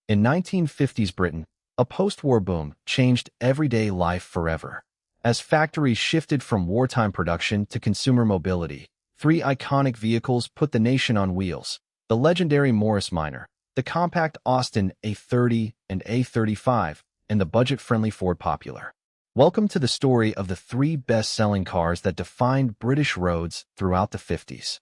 In 1950s Britain, a post-war boom changed everyday life forever. As factories shifted from wartime production to consumer mobility, three iconic vehicles put the nation on wheels: the legendary Morris Minor, the compact Austin A30 and A35, and the budget-friendly Ford Popular. Welcome to the story of the three best-selling cars that defined British roads throughout the 50s.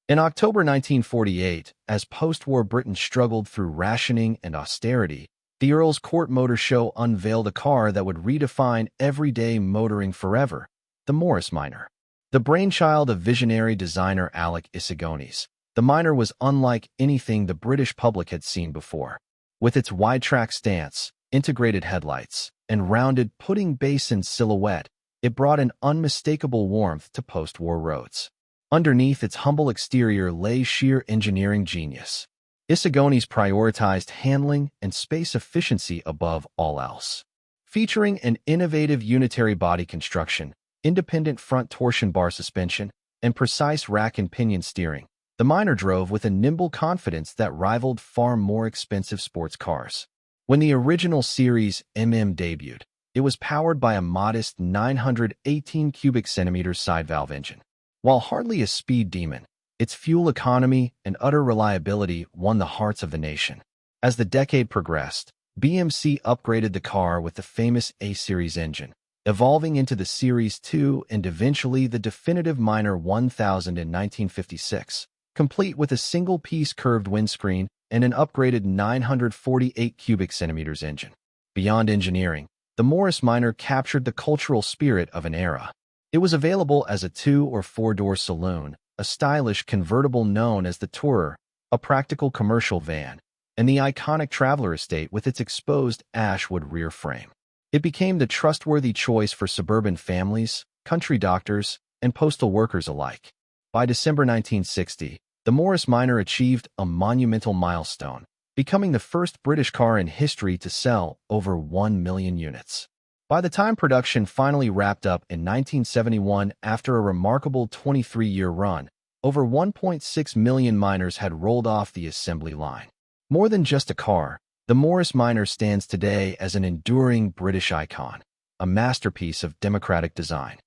In October 1948, as post-war Britain struggled through rationing and austerity, the Earl's Court Motor Show unveiled a car that would redefine everyday motoring forever: the Morris Minor. The brainchild of visionary designer Alec Issigonis, the Minor was unlike anything the British public had seen before. With its wide-track stance, integrated headlights, and rounded pudding basin silhouette, it brought an unmistakable warmth to post-war roads. Underneath its humble exterior lay sheer engineering genius. Issigonis prioritized handling and space efficiency above all else. Featuring an innovative unitary body construction, independent front torsion bar suspension, and precise rack and pinion steering, the Minor drove with a nimble confidence that rivaled far more expensive sports cars. When the original Series debuted, it was powered by a modest 918 cubic centimeters side valve engine. While hardly a speed demon, its fuel economy and utter reliability won the hearts of the nation. As the decade progressed, BMC upgraded the car with the famous A-Series engine, evolving into the Series 2 and eventually the definitive Minor 1000 in 1956, complete with a single-piece curved windscreen and an upgraded 948 cubic centimeters engine. Beyond engineering, the Morris Minor captured the cultural spirit of an era. It was available as a 2- or 4-door saloon, a stylish convertible known as the Tourer, a practical commercial van, and the iconic Traveler Estate with its exposed ashwood rear frame. It became the trustworthy choice for suburban families, country doctors, and postal workers alike. By December 1960, the Morris Minor achieved a monumental milestone, becoming the first British car in history to sell over 1 million units. By the time production finally wrapped up in 1971, after a remarkable 23-year run, over 1.6 million Minors had rolled off the assembly line. More than just a car, the Morris Minor stands today as an enduring British icon, a masterpiece of democratic design.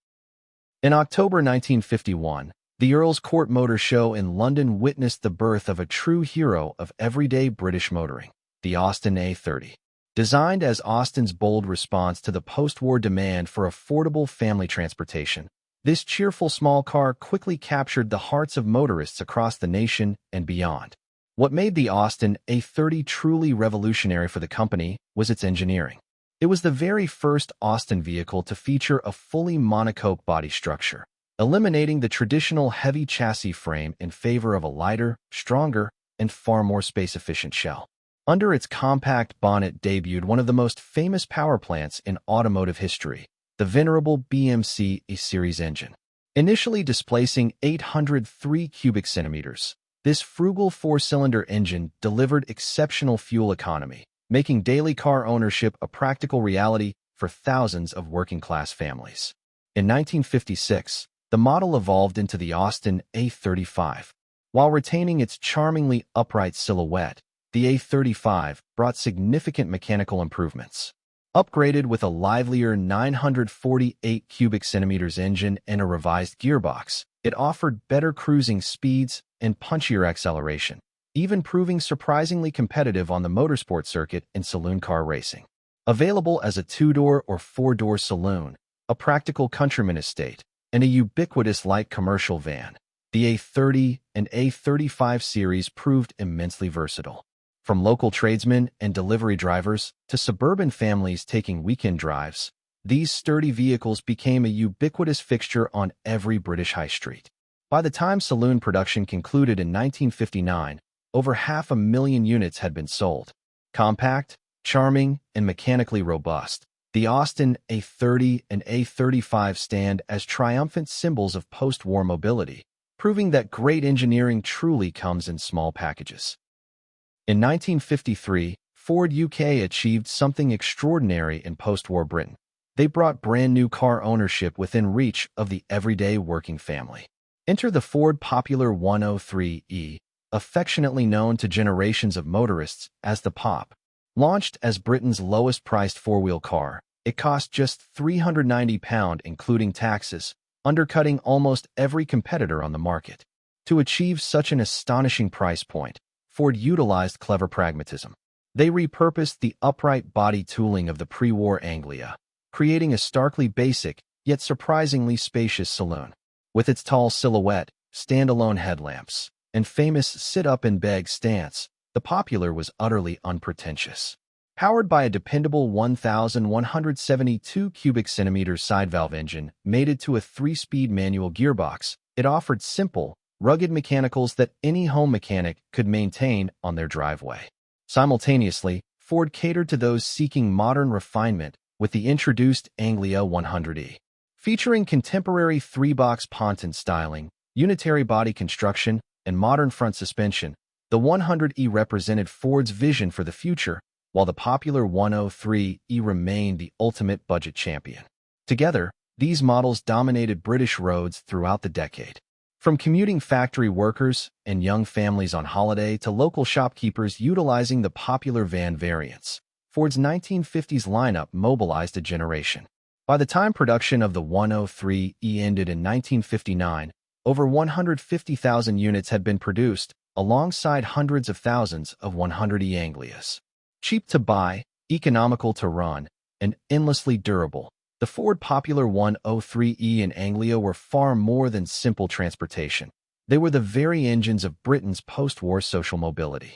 In October 1951, the Earl's Court Motor Show in London witnessed the birth of a true hero of everyday British motoring, the Austin A30. Designed as Austin's bold response to the post-war demand for affordable family transportation, this cheerful small car quickly captured the hearts of motorists across the nation and beyond. What made the Austin A30 truly revolutionary for the company was its engineering. It was the very first Austin vehicle to feature a fully monocoque body structure, eliminating the traditional heavy chassis frame in favor of a lighter, stronger, and far more space-efficient shell. Under its compact bonnet debuted one of the most famous power plants in automotive history, the venerable BMC A-Series engine. Initially displacing 803 cubic centimeters, this frugal four-cylinder engine delivered exceptional fuel economy, making daily car ownership a practical reality for thousands of working-class families. In 1956, the model evolved into the Austin A35. While retaining its charmingly upright silhouette, the A35 brought significant mechanical improvements. Upgraded with a livelier 948 cubic centimeters engine and a revised gearbox, it offered better cruising speeds and punchier acceleration, even proving surprisingly competitive on the motorsport circuit in saloon car racing. Available as a 2-door or 4-door saloon, a practical countryman estate, and a ubiquitous light commercial van, the A30 and A35 series proved immensely versatile. From local tradesmen and delivery drivers to suburban families taking weekend drives, these sturdy vehicles became a ubiquitous fixture on every British high street. By the time saloon production concluded in 1959, over 500,000 units had been sold. Compact, charming, and mechanically robust, the Austin A30 and A35 stand as triumphant symbols of post-war mobility, proving that great engineering truly comes in small packages. In 1953, Ford UK achieved something extraordinary in post-war Britain. They brought brand-new car ownership within reach of the everyday working family. Enter the Ford Popular 103e, affectionately known to generations of motorists as the Pop. Launched as Britain's lowest-priced four-wheel car, it cost just £390 including taxes, undercutting almost every competitor on the market. To achieve such an astonishing price point, Ford utilized clever pragmatism. They repurposed the upright body tooling of the pre-war Anglia, creating a starkly basic, yet surprisingly spacious saloon. With its tall silhouette, standalone headlamps, and famous sit-up-and-beg stance, the Popular was utterly unpretentious. Powered by a dependable 1,172 cubic centimeters side-valve engine mated to a 3-speed manual gearbox, it offered simple, rugged mechanicals that any home mechanic could maintain on their driveway. Simultaneously, Ford catered to those seeking modern refinement with the introduced Anglia 100E. Featuring contemporary 3-box ponton styling, unitary body construction, and modern front suspension, the 100E represented Ford's vision for the future, while the popular 103E remained the ultimate budget champion. Together, these models dominated British roads throughout the decade. From commuting factory workers and young families on holiday to local shopkeepers utilizing the popular van variants, Ford's 1950s lineup mobilized a generation. By the time production of the 103E ended in 1959, over 150,000 units had been produced, alongside hundreds of thousands of 100E Anglias. Cheap to buy, economical to run, and endlessly durable, the Ford Popular 103E and Anglia were far more than simple transportation. They were the very engines of Britain's post-war social mobility.